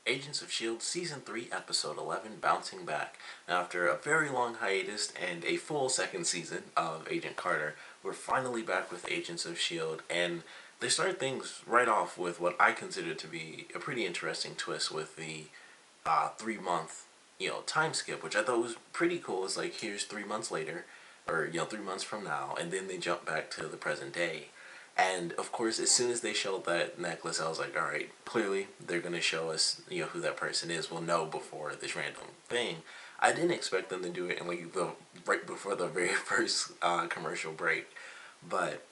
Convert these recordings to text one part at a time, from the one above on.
Agents of S.H.I.E.L.D. Season 3, Episode 11, Bouncing Back. Now, after a very long hiatus and a full second season of Agent Carter, we're finally back with Agents of S.H.I.E.L.D. and they start things right off with what I consider to be a pretty interesting twist with the 3 month, time skip, which I thought was pretty cool. It's like, here's 3 months later, or, 3 months from now, and then they jump back to the present day. And of course, as soon as they showed that necklace, I was like, all right, clearly they're gonna show us, who that person is. We'll know before this random thing. I didn't expect them to do it in like the right before the very first commercial break, but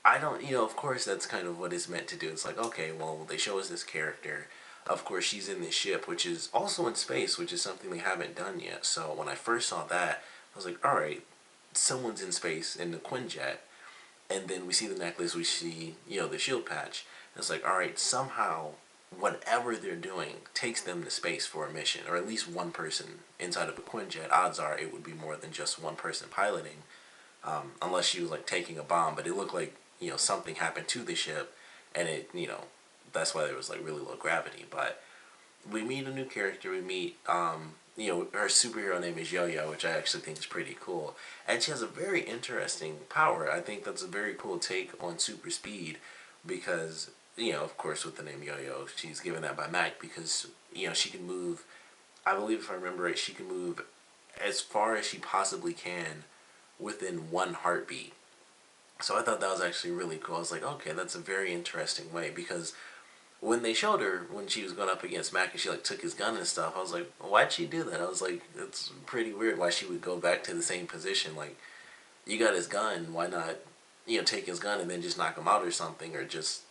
I don't, of course that's kind of what it's meant to do. It's like, okay, well, they show us this character. Of course, she's in this ship, which is also in space, which is something they haven't done yet. So when I first saw that, I was like, all right, someone's in space in the Quinjet, and then we see the necklace, we see, the shield patch. And it's like, all right, somehow, whatever they're doing takes them to space for a mission, or at least one person inside of a Quinjet. Odds are it would be more than just one person piloting, unless she was like taking a bomb. But it looked like, something happened to the ship, and it, that's why there was like really low gravity. But we meet a new character. We meet, her superhero name is Yo-Yo, which I actually think is pretty cool. And she has a very interesting power. I think that's a very cool take on super speed because, of course with the name Yo-Yo, she's given that by Mac because, she can move, I believe if I remember right, she can move as far as she possibly can within one heartbeat. So I thought that was actually really cool. I was like, okay, that's a very interesting way because when they showed her when she was going up against Mac and she like took his gun and stuff, I was like, why'd she do that? I was like, it's pretty weird why she would go back to the same position. Like, you got his gun, why not, take his gun and then just knock him out or something, or just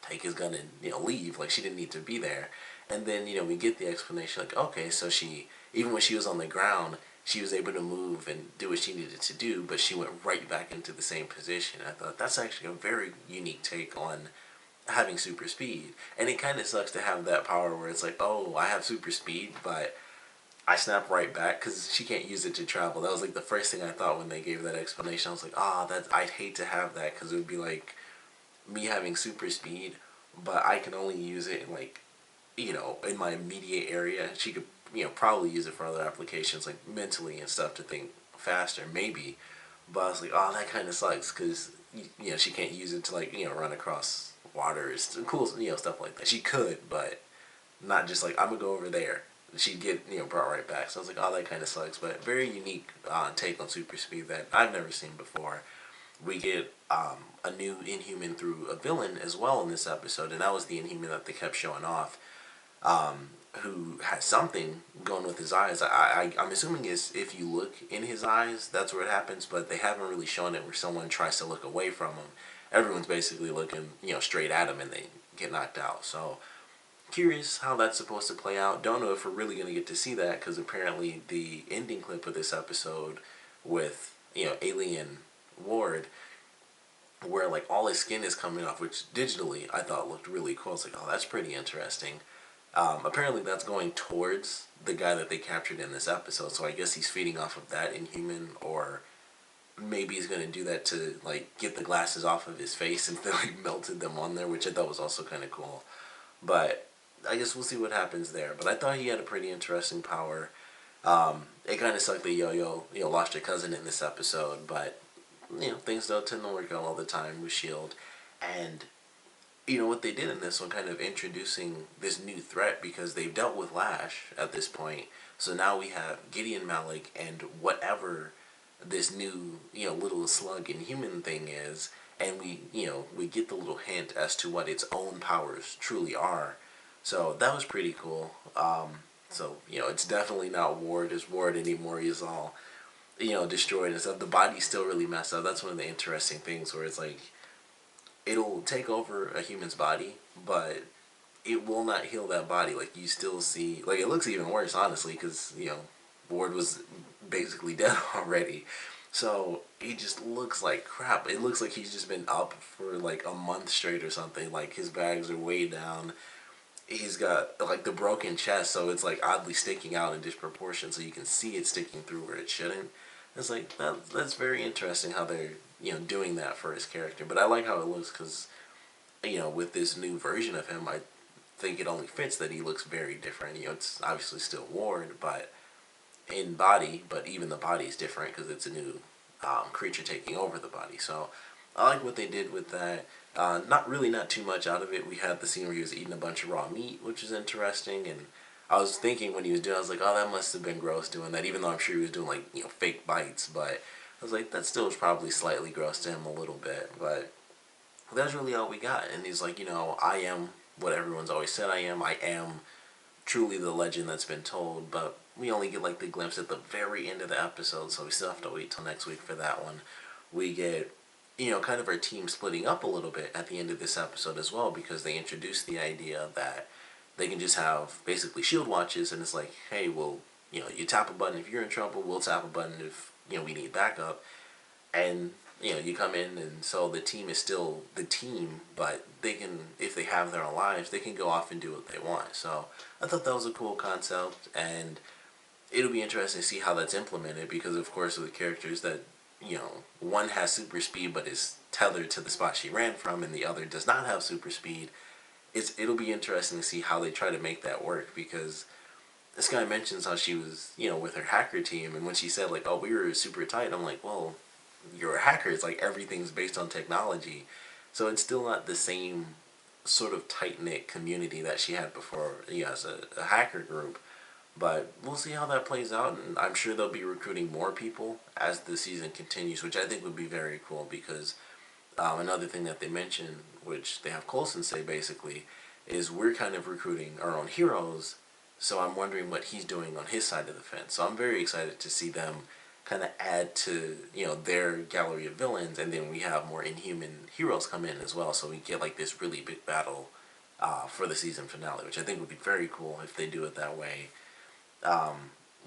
take his gun and, leave. Like, she didn't need to be there. And then, we get the explanation like, okay, so she, even when she was on the ground, she was able to move and do what she needed to do, but she went right back into the same position. I thought that's actually a very unique take on having super speed. And it kind of sucks to have that power where it's like, oh, I have super speed, but I snap right back because she can't use it to travel. That was like the first thing I thought when they gave that explanation. I was like, ah, oh, I'd hate to have that because it would be like me having super speed, but I can only use it in like, in my immediate area. She could, probably use it for other applications like mentally and stuff to think faster, maybe. But I was like, oh, that kind of sucks because, she can't use it to like, run across water. It's cool, stuff like that. She could, but not just like, I'm gonna go over there. She'd get, brought right back. So I was like, oh, that kind of sucks. But very unique take on super speed that I've never seen before. We get a new Inhuman through a villain as well in this episode, and that was the Inhuman that they kept showing off, who has something going with his eyes. I'm assuming is if you look in his eyes, that's where it happens, but they haven't really shown it where someone tries to look away from him. Everyone's basically looking, straight at him and they get knocked out. So, curious how that's supposed to play out. Don't know if we're really going to get to see that because apparently the ending clip of this episode with, Alien Ward, where like all his skin is coming off, which digitally I thought looked really cool. It's like, oh, that's pretty interesting. Apparently that's going towards the guy that they captured in this episode, so I guess he's feeding off of that Inhuman, or maybe he's going to do that to like get the glasses off of his face and they like melted them on there, which I thought was also kind of cool. But I guess we'll see what happens there. But I thought he had a pretty interesting power. It kind of sucked that Yo-Yo, lost her cousin in this episode, but things don't tend to work out all the time with S.H.I.E.L.D. And what they did in this one, kind of introducing this new threat because they've dealt with Lash at this point. So now we have Gideon Malick and whatever this new, little slug inhuman thing is, and we get the little hint as to what its own powers truly are. So that was pretty cool. So, it's definitely not Ward as Ward anymore. He's all, destroyed and stuff. The body's still really messed up. That's one of the interesting things where it's like, it'll take over a human's body, but it will not heal that body. Like, you still see, like, it looks even worse, honestly, because, Ward was basically dead already. So, he just looks like crap. It looks like he's just been up for, like, a month straight or something. Like, his bags are way down. He's got, like, the broken chest, so it's, like, oddly sticking out in disproportion, so you can see it sticking through where it shouldn't. It's like, that's very interesting how they're, doing that for his character. But I like how it looks because, with this new version of him, think it only fits that he looks very different. It's obviously still Ward, but in body, but even the body is different because it's a new creature taking over the body. So I like what they did with that. Not too much out of it. We had the scene where he was eating a bunch of raw meat, which is interesting, and I was thinking when he was doing, I was like, oh, that must have been gross doing that, even though I'm sure he was doing like fake bites, but I was like, that still was probably slightly gross to him a little bit, but that's really all we got. And he's like, I am what everyone's always said I am. I am truly the legend that's been told, but we only get like the glimpse at the very end of the episode, so we still have to wait till next week for that one. We get, kind of our team splitting up a little bit at the end of this episode as well, because they introduced the idea that they can just have basically shield watches, and it's like, hey, well, you tap a button if you're in trouble, we'll tap a button if, we need backup, and you come in, and so the team is still the team, but they can, if they have their own lives, they can go off and do what they want. So I thought that was a cool concept, and it'll be interesting to see how that's implemented, because of course with the characters that, one has super speed but is tethered to the spot she ran from, and the other does not have super speed, it'll be interesting to see how they try to make that work, because this guy mentions how she was, with her hacker team, and when she said like, oh, we were super tight, I'm like, well, you're a hacker. It's like everything's based on technology. So it's still not the same sort of tight-knit community that she had before, as a hacker group. But we'll see how that plays out, and I'm sure they'll be recruiting more people as the season continues, which I think would be very cool, because another thing that they mentioned, which they have Coulson say basically, is we're kind of recruiting our own heroes, so I'm wondering what he's doing on his side of the fence. So I'm very excited to see them kind of add to, their gallery of villains, and then we have more inhuman heroes come in as well, so we get like this really big battle for the season finale, which I think would be very cool if they do it that way.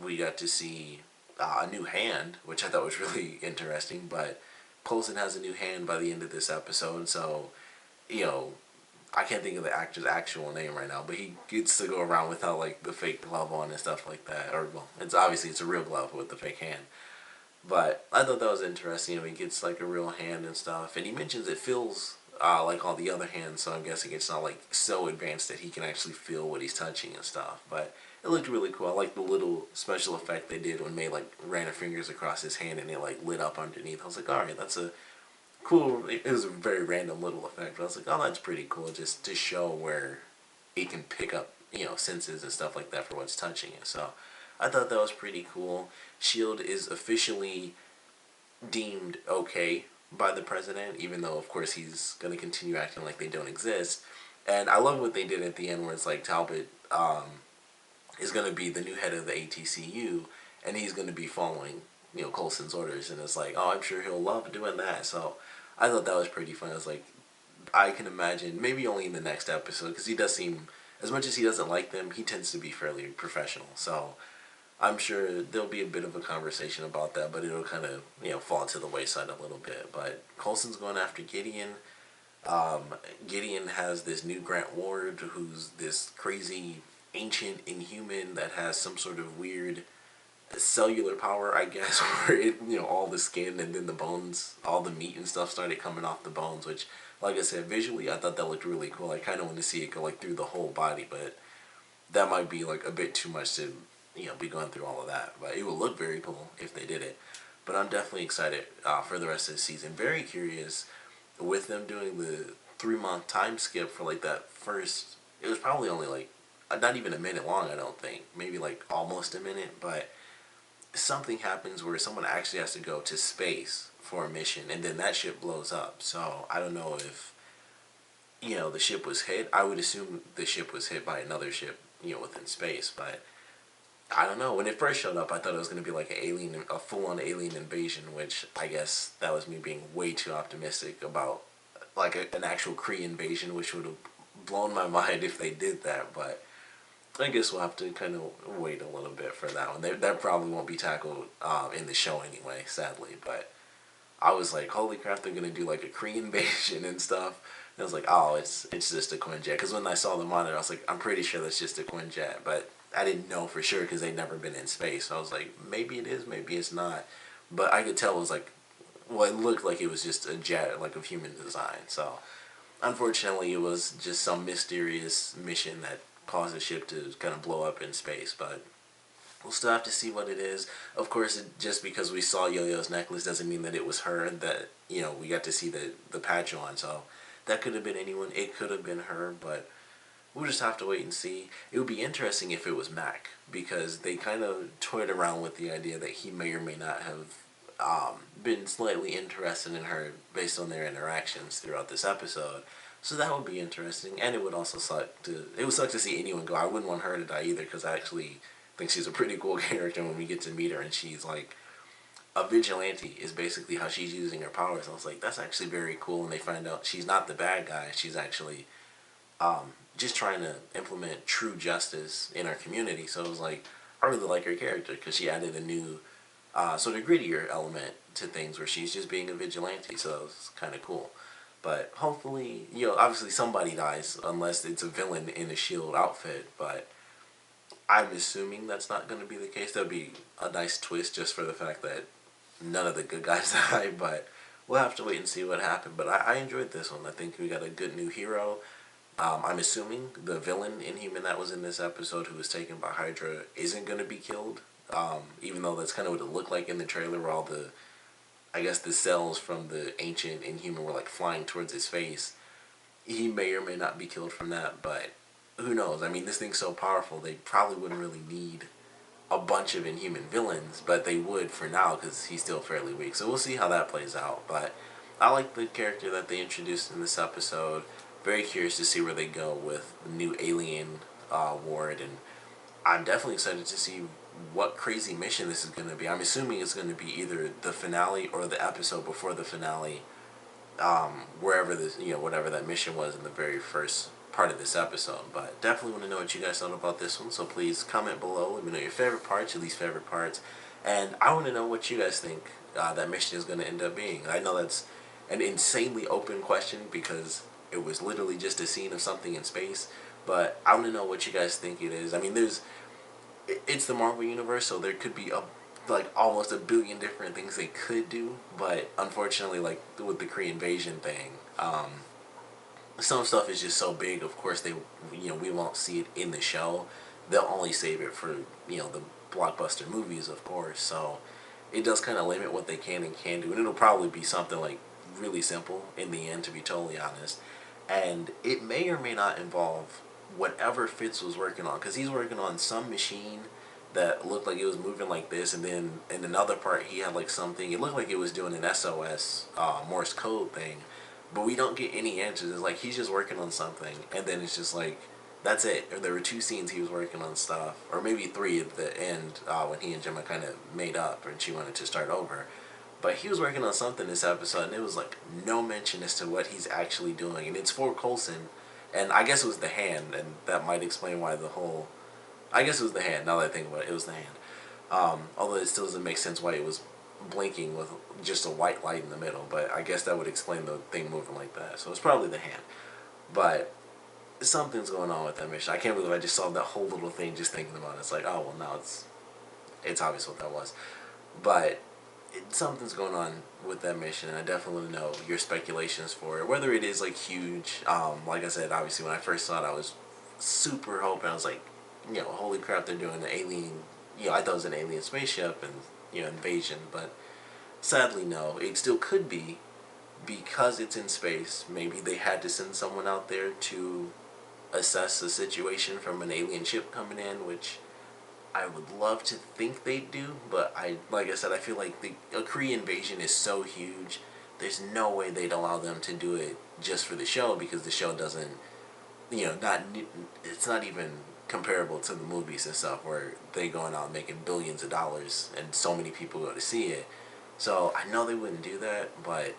We got to see a new hand, which I thought was really interesting, but Coulson has a new hand by the end of this episode, so, I can't think of the actor's actual name right now, but he gets to go around without like the fake glove on and stuff like that, or well, it's a real glove with the fake hand. But I thought that was interesting. He gets like a real hand and stuff, and he mentions it feels like all the other hands, so I'm guessing it's not like so advanced that he can actually feel what he's touching and stuff. But it looked really cool. I like the little special effect they did when May like ran her fingers across his hand and it like lit up underneath. I was like, all right, that's a cool. It was a very random little effect, but I was like, oh, that's pretty cool, just to show where it can pick up, senses and stuff like that for what's touching it. So I thought that was pretty cool. S.H.I.E.L.D. is officially deemed okay by the president, even though, of course, he's going to continue acting like they don't exist. And I love what they did at the end, where it's like Talbot is going to be the new head of the ATCU, and he's going to be following, Coulson's orders. And it's like, oh, I'm sure he'll love doing that. So I thought that was pretty fun. I was like, I can imagine, maybe only in the next episode, because he does seem, as much as he doesn't like them, he tends to be fairly professional. So I'm sure there'll be a bit of a conversation about that, but it'll kind of, fall to the wayside a little bit. But Coulson's going after Gideon. Gideon has this new Grant Ward, who's this crazy ancient inhuman that has some sort of weird cellular power, I guess, where it, all the skin and then the bones, all the meat and stuff started coming off the bones, which, like I said, visually I thought that looked really cool. I kind of want to see it go like through the whole body, but that might be like a bit too much to, be going through all of that. But it would look very cool if they did it. But I'm definitely excited for the rest of the season. Very curious with them doing the 3-month time skip for like that first. It was probably only like not even a minute long, I don't think. Maybe like almost a minute, but something happens where someone actually has to go to space for a mission, and then that ship blows up. So I don't know if, the ship was hit. I would assume the ship was hit by another ship, within space, but I don't know. When it first showed up, I thought it was going to be like a full-on alien invasion, which I guess that was me being way too optimistic about, like an actual Kree invasion, which would have blown my mind if they did that. But I guess we'll have to kind of wait a little bit for that one. That probably won't be tackled in the show anyway, sadly. But I was like, holy crap, they're going to do like a Kree invasion and stuff. And I was like, oh, it's just a Quinjet. Because when I saw the monitor, I was like, I'm pretty sure that's just a Quinjet. But I didn't know for sure because they'd never been in space. So I was like, maybe it is, maybe it's not. But I could tell it was like, well, it looked like it was just a jet, like of human design. So unfortunately, it was just some mysterious mission that caused the ship to kind of blow up in space. But we'll still have to see what it is. Of course, just because we saw Yo-Yo's necklace doesn't mean that it was her. That we got to see the patch on. So that could have been anyone. It could have been her, but we'll just have to wait and see. It would be interesting if it was Mac, because they kind of toyed around with the idea that he may or may not have been slightly interested in her based on their interactions throughout this episode. So that would be interesting, and it would also suck to see anyone go. I wouldn't want her to die either, because I actually think she's a pretty cool character when we get to meet her, and she's like a vigilante is basically how she's using her powers. I was like, that's actually very cool, and they find out she's not the bad guy. She's actually just trying to implement true justice in our community. So it was like, I really like her character because she added a new sort of grittier element to things where she's just being a vigilante. So it was kind of cool. But hopefully, obviously somebody dies unless it's a villain in a S.H.I.E.L.D. outfit. But I'm assuming that's not going to be the case. That would be a nice twist just for the fact that none of the good guys die. But we'll have to wait and see what happened. But I enjoyed this one. I think we got a good new hero. I'm assuming the villain inhuman that was in this episode who was taken by Hydra isn't going to be killed. Even though that's kind of what it looked like in the trailer, where all the cells from the ancient inhuman were like flying towards his face. He may or may not be killed from that, but who knows? I mean, this thing's so powerful, they probably wouldn't really need a bunch of inhuman villains, but they would for now because he's still fairly weak. So we'll see how that plays out. But I like the character that they introduced in this episode. Very curious to see where they go with the new alien ward, and I'm definitely excited to see what crazy mission this is going to be. I'm assuming it's going to be either the finale or the episode before the finale, wherever this, whatever that mission was in the very first part of this episode. But definitely want to know what you guys thought about this one, so please comment below. Let me know your favorite parts, your least favorite parts, and I want to know what you guys think that mission is going to end up being. I know that's an insanely open question because it was literally just a scene of something in space, but I want to know what you guys think it is. I mean, it's the Marvel Universe, so there could be almost a billion different things they could do, but unfortunately, like with the Kree invasion thing, some stuff is just so big. Of course, we won't see it in the show. They'll only save it for the blockbuster movies, of course. So it does kind of limit what they can and can't do, and it'll probably be something like really simple in the end, to be totally honest. And it may or may not involve whatever Fitz was working on, because he's working on some machine that looked like it was moving like this, and then in another part he had like something, it looked like it was doing an SOS Morse code thing, but we don't get any answers. It's like he's just working on something, and then it's just like, that's it. Or there were 2 scenes he was working on stuff, or maybe 3 at the end when he and Gemma kind of made up and she wanted to start over. But he was working on something this episode, and it was like no mention as to what he's actually doing. And it's for Coulson, and I guess it was the hand, and that might explain why I guess it was the hand, now that I think about it, it was the hand. Although it still doesn't make sense why it was blinking with just a white light in the middle, but I guess that would explain the thing moving like that. So it's probably the hand. But something's going on with that mission. I can't believe I just saw that whole little thing just thinking about it. It's like, oh, well, now it's obvious what that was. But something's going on with that mission, and I definitely want to know your speculations for it, whether it is like huge. Like I said, obviously when I first saw it, I was super hoping. I was like, holy crap, they're doing an alien. I thought it was an alien spaceship and invasion, but sadly no. It still could be, because it's in space. Maybe they had to send someone out there to assess the situation from an alien ship coming in, which I would love to think they do, but like I said, I feel like a Kree invasion is so huge, there's no way they'd allow them to do it just for the show, because the show doesn't, it's not even comparable to the movies and stuff where they going out making billions of dollars and so many people go to see it. So I know they wouldn't do that, but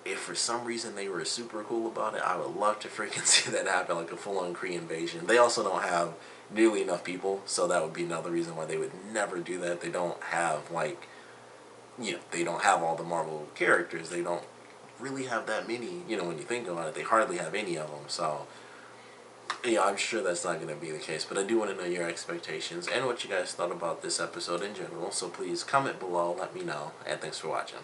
if for some reason they were super cool about it, I would love to freaking see that happen, like a full-on Kree invasion. They also don't have nearly enough people, so that would be another reason why they would never do that. They don't have they don't have all the Marvel characters. They don't really have that many, when you think about it. They hardly have any of them, so I'm sure that's not going to be the case. But I do want to know your expectations and what you guys thought about this episode in general, so please comment below, let me know, and thanks for watching.